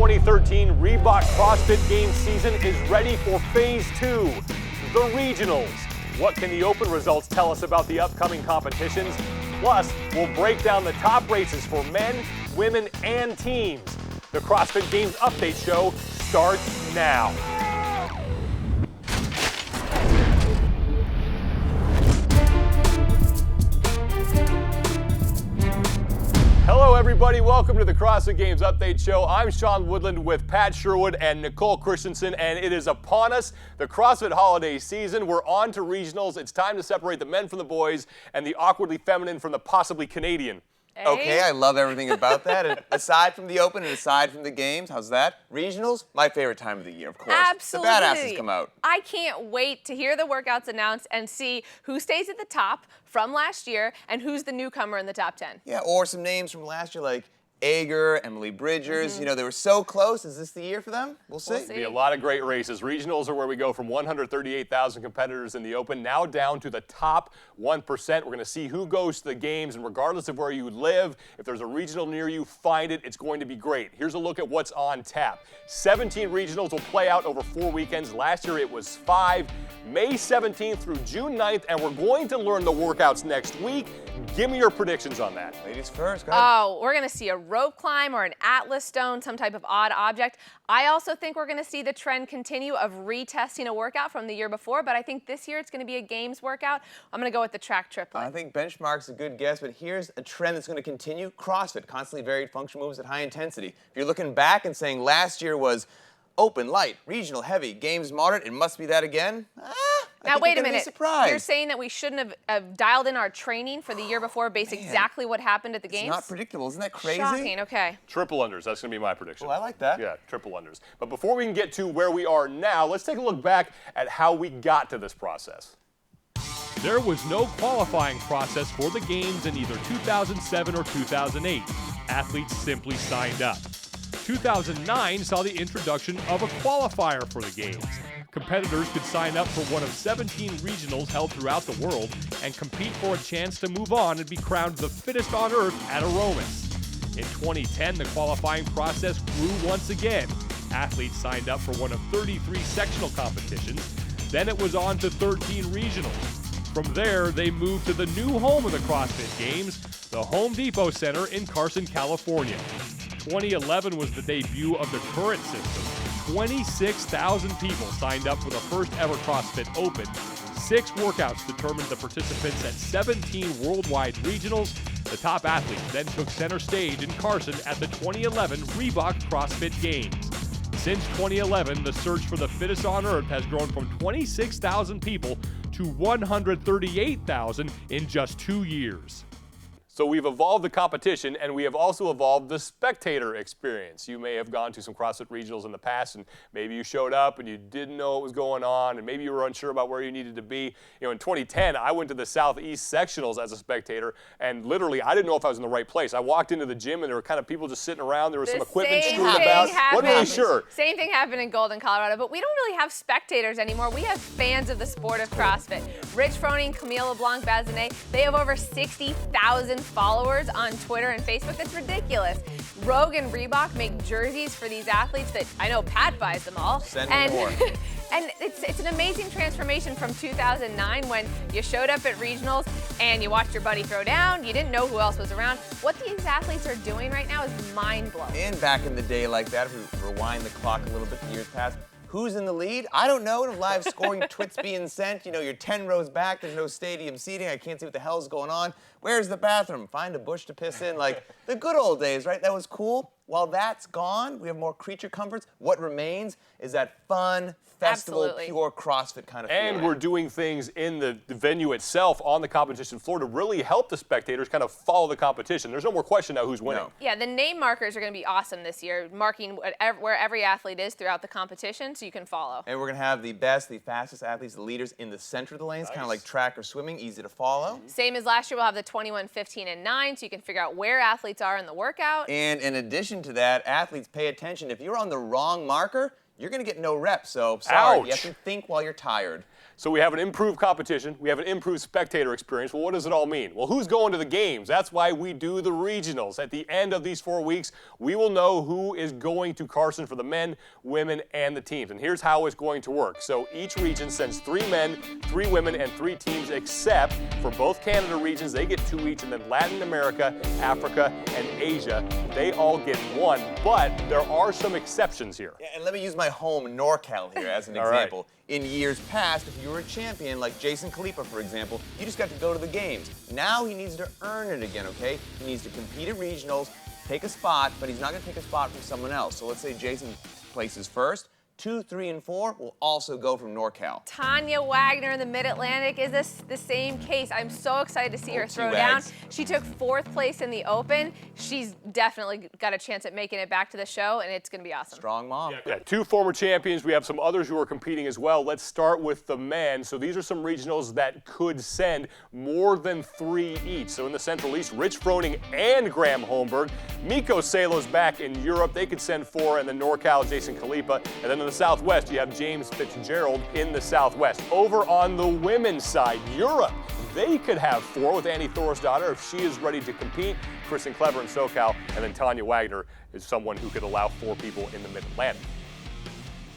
2013 Reebok CrossFit Games season is ready for Phase 2, the Regionals. What can the Open results tell us about the upcoming competitions? Plus, we'll break down the top races for men, women, and teams. The CrossFit Games Update Show starts now. Hello everybody, welcome to the CrossFit Games Update Show. I'm Sean Woodland with Pat Sherwood and Nicole Christensen, and it is upon us, the CrossFit holiday season. We're on to regionals. It's time to separate the men from the boys and the awkwardly feminine from the possibly Canadian. Hey. Okay, I love everything about that. And aside from the Open and aside from the games, how's that? Regionals, my favorite time of the year, of course. Absolutely. The badasses come out. I can't wait to hear the workouts announced and see who stays at the top from last year and who's the newcomer in the top 10. Yeah, or some names from last year like Ager, Emily Bridgers. You know, they were so close. Is this the year for them? We'll see. There'll be a lot of great races. Regionals are where we go from 138,000 competitors in the Open, now down to the top 1%. We're going to see who goes to the games, and regardless of where you live, if there's a regional near you, find it. It's going to be great. Here's a look at what's on tap. 17 regionals will play out over 4 weekends. Last year it was 5. May 17th through June 9th, and we're going to learn the workouts next week. Give me your predictions on that. Ladies first, go ahead. Oh, we're going to see a rope climb or an Atlas stone, some type of odd object. I also think we're going to see the trend continue of retesting a workout from the year before, but I think this year it's going to be a games workout. I'm going to go with the track triplet. I think benchmark's a good guess, but here's a trend that's going to continue. CrossFit, constantly varied function moves at high intensity. If you're looking back and saying last year was Open, light, regional, heavy, games, moderate, it must be that again? Now, wait a minute. You're saying that we shouldn't have dialed in our training for the year before based exactly what happened at the games? It's not predictable. Isn't that crazy? Shocking. Okay. Triple unders. That's going to be my prediction. Oh, I like that. Yeah, triple unders. But before we can get to where we are now, let's take a look back at how we got to this process. There was no qualifying process for the games in either 2007 or 2008. Athletes simply signed up. 2009 saw the introduction of a qualifier for the games. Competitors could sign up for one of 17 regionals held throughout the world and compete for a chance to move on and be crowned the fittest on earth at Aromas. In 2010, the qualifying process grew once again. Athletes signed up for one of 33 sectional competitions. Then it was on to 13 regionals. From there, they moved to the new home of the CrossFit Games, the Home Depot Center in Carson, California. 2011 was the debut of the current system. 26,000 people signed up for the first ever CrossFit Open. 6 workouts determined the participants at 17 worldwide regionals. The top athletes then took center stage in Carson at the 2011 Reebok CrossFit Games. Since 2011, the search for the fittest on earth has grown from 26,000 people to 138,000 in just 2 years. So we've evolved the competition, and we have also evolved the spectator experience. You may have gone to some CrossFit regionals in the past, and maybe you showed up and you didn't know what was going on, and maybe you were unsure about where you needed to be. You know, in 2010, I went to the Southeast sectionals as a spectator, and literally, I didn't know if I was in the right place. I walked into the gym, and there were kind of people just sitting around. There was some equipment strewn about. Wasn't really sure. Same thing happened in Golden, Colorado, but we don't really have spectators anymore. We have fans of the sport of CrossFit. Rich Froning, Camille LeBlanc-Bazinet, they have over 60,000 followers on Twitter and Facebook. That's ridiculous. Rogue and Reebok make jerseys for these athletes that I know Pat buys them all. Send me more. And it's an amazing transformation from 2009 when you showed up at regionals and you watched your buddy throw down, you didn't know who else was around. What these athletes are doing right now is mind-blowing. And back in the day like that, if we rewind the clock a little bit, the years past, who's in the lead? I don't know. Live scoring twits being sent. You know, you're 10 rows back. There's no stadium seating. I can't see what the hell's going on. Where's the bathroom? Find a bush to piss in. Like the good old days, right? That was cool. While that's gone, we have more creature comforts. What remains is that fun, festival, pure CrossFit kind of feeling. And we're doing things in the venue itself on the competition floor to really help the spectators kind of follow the competition. There's no more question now who's winning. No. Yeah, the name markers are going to be awesome this year, marking where every athlete is throughout the competition so you can follow. And we're going to have the best, the fastest athletes, the leaders in the center of the lanes, kind of like track or swimming, easy to follow. Same as last year, we'll have the 21, 15, and 9 so you can figure out where athletes are in the workout. And in addition to that, athletes pay attention. If you're on the wrong marker, you're going to get no reps. So sorry, Ouch. you have to think while you're tired. So we have an improved competition, we have an improved spectator experience. Well, what does it all mean? Well, who's going to the games? That's why we do the regionals. At the end of these 4 weeks, we will know who is going to Carson for the men, women, and the teams. And here's how it's going to work. So each region sends 3 men, 3 women, and 3 teams, except for both Canada regions, they get 2 each, and then Latin America, Africa, and Asia, they all get 1. But there are some exceptions here. Yeah, and let me use my home NorCal here as an All right. example. In years past, if you were a champion, like Jason Khalipa, for example, you just got to go to the games. Now he needs to earn it again, okay? He needs to compete at regionals, take a spot, but he's not going to take a spot from someone else. So let's say Jason places first. 2, 3, and 4 will also go from NorCal. Tanya Wagner in the Mid-Atlantic is the same case. I'm so excited to see her throw down. She took 4th place in the Open. She's definitely got a chance at making it back to the show, and it's going to be awesome. Strong mom. Yeah, 2 former champions. We have some others who are competing as well. Let's start with the men. So these are some regionals that could send more than 3 each. So in the Central East, Rich Froning and Graham Holmberg. Miko Salo's back in Europe. They could send 4, and then NorCal, Jason Khalipa. And then in the Southwest, you have James Fitzgerald in the Southwest. Over on the women's side, Europe, they could have 4 with Annie Thorisdottir if she is ready to compete. Kristen Clever in SoCal, and then Tanya Wagner is someone who could allow 4 people in the Mid-Atlantic.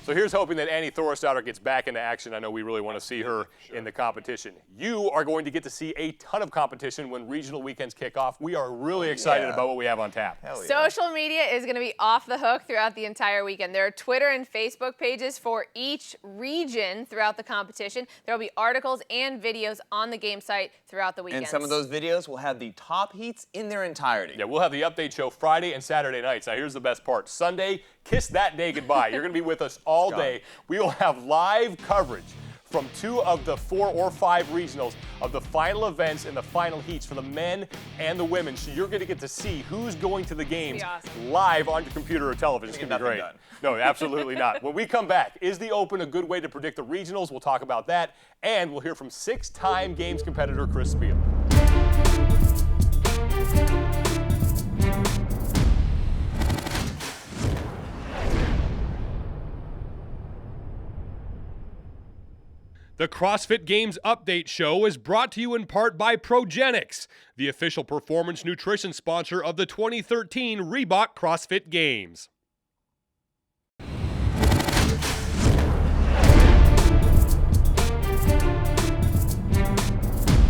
So here's hoping that Annie Thorisdottir gets back into action. I know we really want to see her in the competition. You are going to get to see a ton of competition when regional weekends kick off. We are really excited about what we have on tap. Hell yeah. Social media is going to be off the hook throughout the entire weekend. There are Twitter and Facebook pages for each region throughout the competition. There will be articles and videos on the game site throughout the weekend. And some of those videos will have the top heats in their entirety. Yeah, we'll have the update show Friday and Saturday nights. Now here's the best part. Sunday, kiss that day goodbye. You're going to be with us all day. We will have live coverage from 2 of the 4 or 5 regionals of the final events and the final heats for the men and the women. So you're going to get to see who's going to the games live on your computer or television. It's going to be great. No, absolutely not. When we come back, is the Open a good way to predict the regionals? We'll talk about that. And we'll hear from 6-time games competitor Chris Spiel. The CrossFit Games Update Show is brought to you in part by Progenics, the official performance nutrition sponsor of the 2013 Reebok CrossFit Games.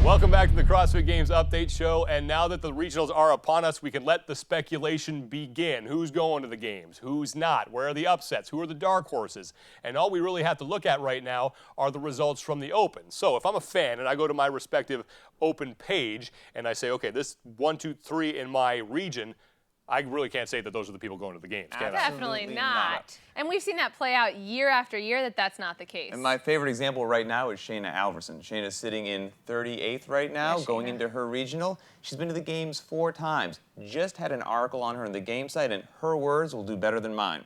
Welcome back to the CrossFit Games Update Show, and now that the regionals are upon us, we can let the speculation begin. Who's going to the games? Who's not? Where are the upsets? Who are the dark horses? And all we really have to look at right now are the results from the Open. So if I'm a fan and I go to my respective Open page and I say, okay, this 1, 2, 3 in my region, I really can't say that those are the people going to the games, can I? Definitely not. And we've seen that play out year after year that that's not the case. And my favorite example right now is Shayna Alverson. Shayna's sitting in 38th right now, going into her regional. She's been to the games 4 times. Just had an article on her on the game site, and her words will do better than mine.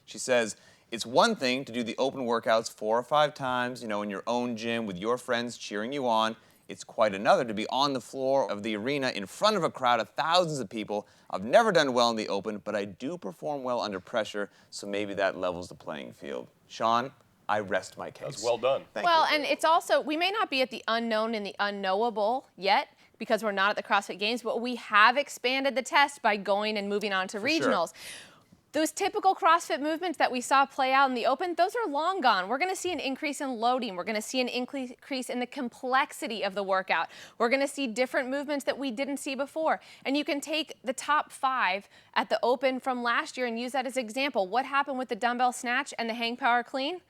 She says, it's one thing to do the Open workouts 4 or 5 times, in your own gym with your friends cheering you on. It's quite another to be on the floor of the arena in front of a crowd of thousands of people. I've never done well in the Open, but I do perform well under pressure, so maybe that levels the playing field. Sean, I rest my case. That's well done. Thank you. And it's also, we may not be at the unknown and the unknowable yet because we're not at the CrossFit Games, but we have expanded the test by going and moving on to regionals. Sure. Those typical CrossFit movements that we saw play out in the Open, those are long gone. We're going to see an increase in loading. We're going to see an increase in the complexity of the workout. We're going to see different movements that we didn't see before. And you can take the top 5 at the Open from last year and use that as an example. What happened with the dumbbell snatch and the hang power clean?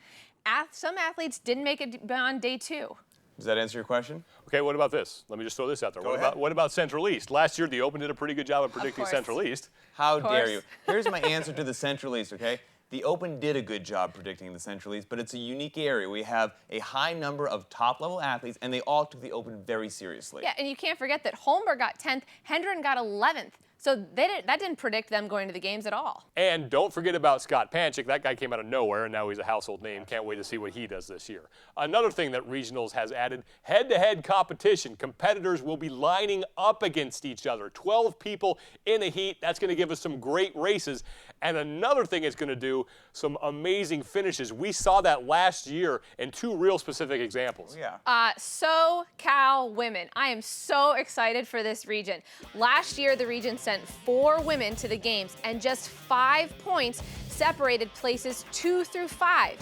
Some athletes didn't make it beyond day 2. Does that answer your question? Okay, what about this? Let me just throw this out there. What about Central East? Last year, the Open did a pretty good job of predicting Central East. How dare you? Here's my answer to the Central East, okay? The Open did a good job predicting the Central East, but it's a unique area. We have a high number of top-level athletes, and they all took the Open very seriously. Yeah, and you can't forget that Holmberg got 10th, Hendren got 11th. So that didn't predict them going to the games at all. And don't forget about Scott Panchik. That guy came out of nowhere, and now he's a household name. Can't wait to see what he does this year. Another thing that regionals has added, head-to-head competition. Competitors will be lining up against each other. 12 people in a heat. That's going to give us some great races. And another thing it's going to do, some amazing finishes. We saw that last year in 2 real specific examples. Yeah. SoCal women. I am so excited for this region. Last year, the region sent 4 women to the games, and just 5 points separated places 2 through 5.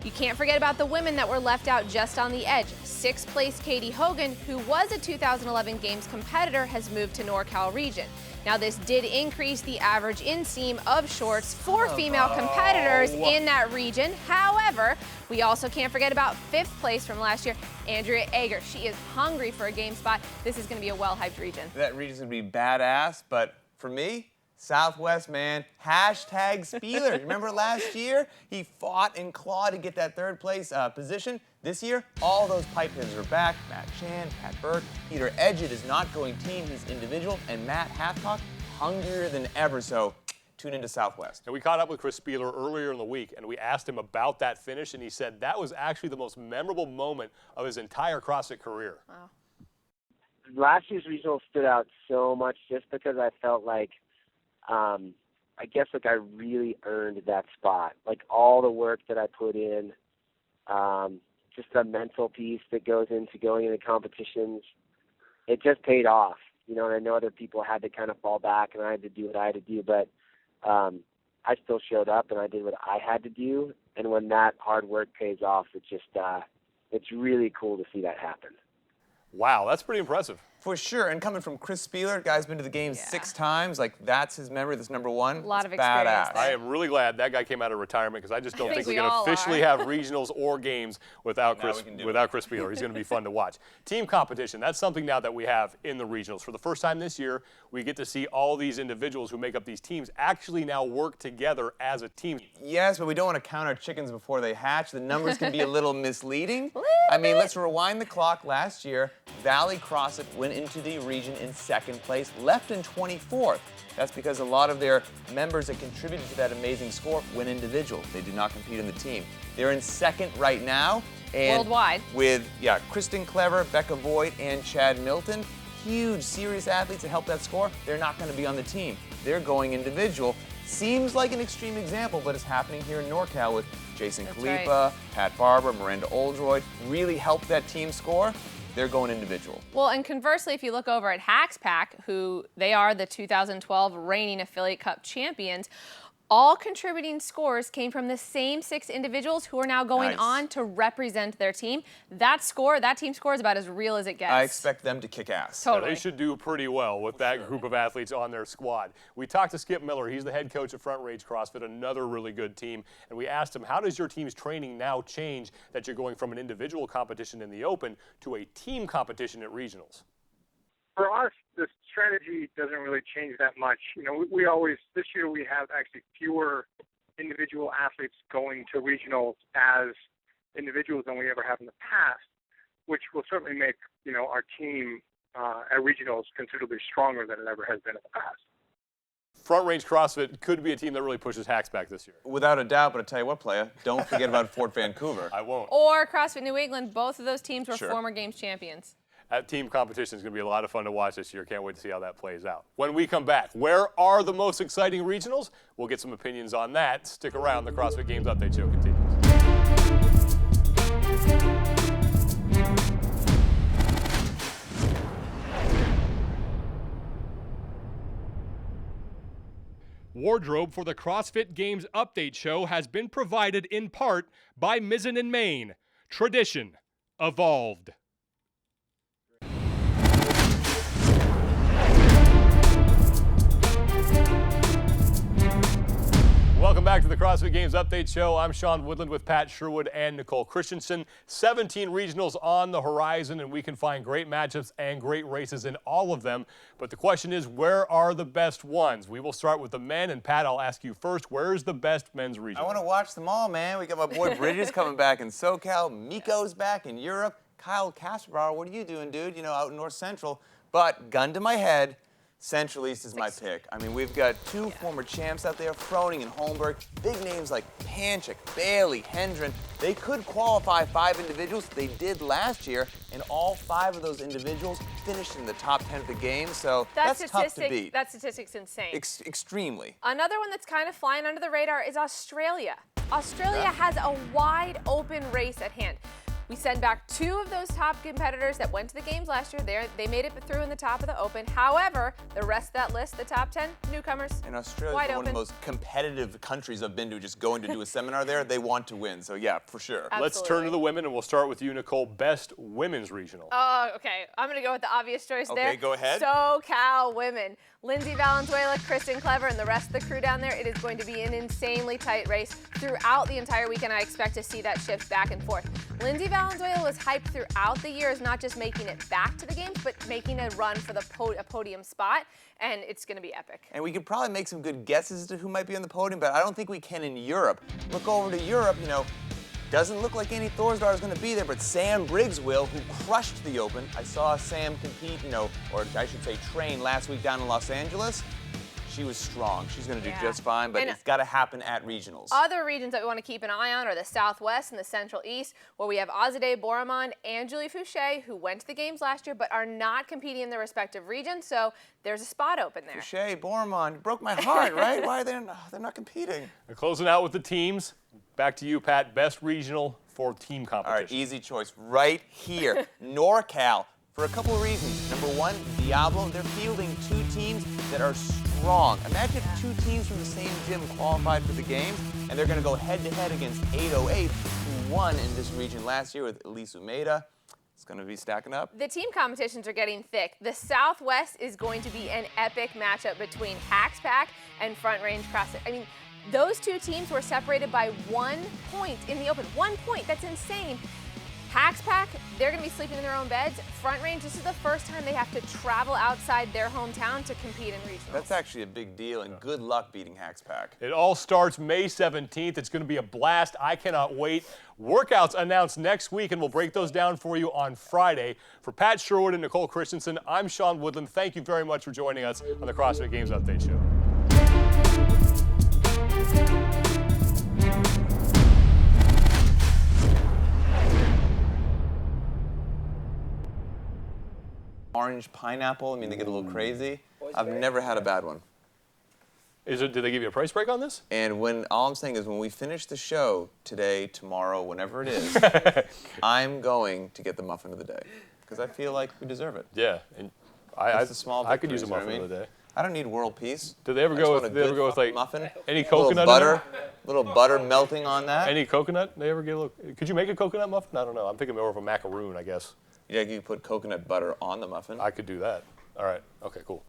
You can't forget about the women that were left out just on the edge. 6th place Katie Hogan, who was a 2011 Games competitor, has moved to NorCal region. Now, this did increase the average inseam of shorts for female competitors in that region. However, we also can't forget about 5th place from last year, Andrea Ager. She is hungry for a game spot. This is going to be a well-hyped region. That region's going to be badass, but for me, Southwest, man, hashtag Spieler. Remember last year? He fought and clawed to get that 3rd place position. This year, all those pipe hitters are back. Matt Chan, Pat Burke, Peter Edgett is not going team, he's individual, and Matt Hathcock, hungrier than ever, so tune into Southwest. And we caught up with Chris Spieler earlier in the week, and we asked him about that finish, and he said that was actually the most memorable moment of his entire CrossFit career. Wow. Last year's regional stood out so much just because I felt like I guess like I really earned that spot. Like all the work that I put in, just the mental piece that goes into going into competitions, it just paid off. You know, and I know other people had to kind of fall back and I had to do what I had to do, but I still showed up and I did what I had to do. And when that hard work pays off, it's just, it's really cool to see that happen. Wow, that's pretty impressive. For sure, and coming from Chris Spieler, guy's been to the games 6 times. Like, that's his memory, that's number 1. A lot of It's experience badass. there. I am really glad that guy came out of retirement because I just don't I think think we we can all officially are. have regionals or games without Chris Spieler. He's going to be fun to watch. Team competition, that's something now that we have in the regionals. For the first time this year, we get to see all these individuals who make up these teams actually now work together as a team. Yes, but we don't want to count our chickens before they hatch. The numbers can be a little misleading. I mean, let's rewind the clock. Last year, Valley CrossFit went into the region in 2nd place, left in 24th. That's because a lot of their members that contributed to that amazing score went individual. They did not compete in the team. They're in 2nd right now. And worldwide. With, Kristen Clever, Becca Voigt, and Chad Milton. Huge, serious athletes that helped that score. They're not going to be on the team. They're going individual. Seems like an extreme example, but it's happening here in NorCal with Jason Khalipa, right. Pat Barber, Miranda Oldroyd. Really helped that team score. They're going individual. Well, and conversely, if you look over at Hackspack, who they are the 2012 reigning Affiliate Cup champions, all contributing scores came from the same 6 individuals who are now going on to represent their team. That team score is about as real as it gets. I expect them to kick ass. Totally. They should do pretty well with that group of athletes on their squad. We talked to Skip Miller. He's the head coach at Front Range CrossFit, another really good team. And we asked him, how does your team's training now change that you're going from an individual competition in the open to a team competition at regionals? For us, the strategy doesn't really change that much. You know, we always, this year we have actually fewer individual athletes going to regionals as individuals than we ever have in the past, which will certainly make, you know, our team at regionals considerably stronger than it ever has been in the past. Front Range CrossFit could be a team that really pushes Hackspack this year. Without a doubt, but I tell you what, playa, don't forget about Fort Vancouver. I won't. Or CrossFit New England, both of those teams were Sure. former Games champions. That team competition is going to be a lot of fun to watch this year. Can't wait to see how that plays out. When we come back, where are the most exciting regionals? We'll get some opinions on that. Stick around. The CrossFit Games Update Show continues. Wardrobe for the CrossFit Games Update Show has been provided in part by Mizzen & Main. Tradition evolved. Welcome back to the CrossFit Games Update Show. I'm Sean Woodland with Pat Sherwood and Nicole Christensen. 17 regionals on the horizon, and we can find great matchups and great races in all of them. But the question is, where are the best ones? We will start with the men, and Pat, I'll ask you first. Where's the best men's regional? I want to watch them all, man. We got my boy Bridges coming back in SoCal. Miko's back in Europe. Kyle Kasperbauer, what are you doing, dude? You know, out in North Central. But gun to my head, Central East is my pick. I mean, we've got two former champs out there, Froning and Holmberg. Big names like Panchik, Bailey, Hendren. They could qualify 5 individuals. They did last year, and all 5 of those individuals finished in the top 10 of the game. So that's tough to beat. That statistic's insane. Extremely. Another one that's kind of flying under the radar is Australia. Australia has a wide open race at hand. We send back 2 of those top competitors that went to the games last year. They made it through in the top of the Open. However, the rest of that list, the top 10, newcomers, And Australia wide is one open. of the most competitive countries I've been to, just going to do a seminar there. They want to win, so yeah, for sure. Absolutely. Let's turn to the women, and we'll start with you, Nicole. Best women's regional. Oh, okay. I'm going to go with the obvious choice there. Okay, go ahead. SoCal women. Lindsay Valenzuela, Kristen Clever, and the rest of the crew down there. It is going to be an insanely tight race throughout the entire weekend. I expect to see that shift back and forth. Lindsay Valenzuela was hyped throughout the year as not just making it back to the games, but making a run for the a podium spot, and it's going to be epic. And we could probably make some good guesses as to who might be on the podium, but I don't think we can in Europe. Look over to Europe, you know, doesn't look like Annie Thorsdar is going to be there, but Sam Briggs will, who crushed the Open. I saw Sam compete, you know, or I should say train last week down in Los Angeles. She was strong. She's going to do just fine, but it's got to happen at regionals. Other regions that we want to keep an eye on are the Southwest and the Central East, where we have Azadeh Boraman and Julie Fouché, who went to the games last year but are not competing in their respective regions, so there's a spot open there. Fouché, Boraman, you broke my heart, right? Why are they're not competing? And closing out with the teams. Back to you, Pat. Best regional for team competition. All right, easy choice right here. NorCal, for a couple of reasons. Number one, Diablo, they're fielding 2 teams that are strong. Imagine if 2 teams from the same gym qualified for the games, and they're going to go head-to-head against 808, who won in this region last year with Elise Umeda. It's going to be stacking up. The team competitions are getting thick. The Southwest is going to be an epic matchup between Hacks Pack and Front Range CrossFit. I mean, those 2 teams were separated by 1 point in the Open. 1 point, that's insane. Hacks Pack, they're going to be sleeping in their own beds. Front Range, this is the first time they have to travel outside their hometown to compete in regionals. That's actually a big deal, and good luck beating Hacks Pack. It all starts May 17th. It's going to be a blast. I cannot wait. Workouts announced next week, and we'll break those down for you on Friday. For Pat Sherwood and Nicole Christensen, I'm Sean Woodland. Thank you very much for joining us on the CrossFit Games Update Show. Orange pineapple, I mean, they get a little crazy. I've never had a bad one. Did they give you a price break on this? And all I'm saying is when we finish the show today, tomorrow, whenever it is, I'm going to get the muffin of the day because I feel like we deserve it. Yeah, and I could use a victories, muffin you know of the day. I don't need world peace. Did they ever go with like muffin? Any coconut? Little butter melting on that. Any coconut? They ever get a little? Could you make a coconut muffin? I don't know. I'm thinking more of a macaroon, I guess. Yeah, you could put coconut butter on the muffin. I could do that. All right. Okay, cool.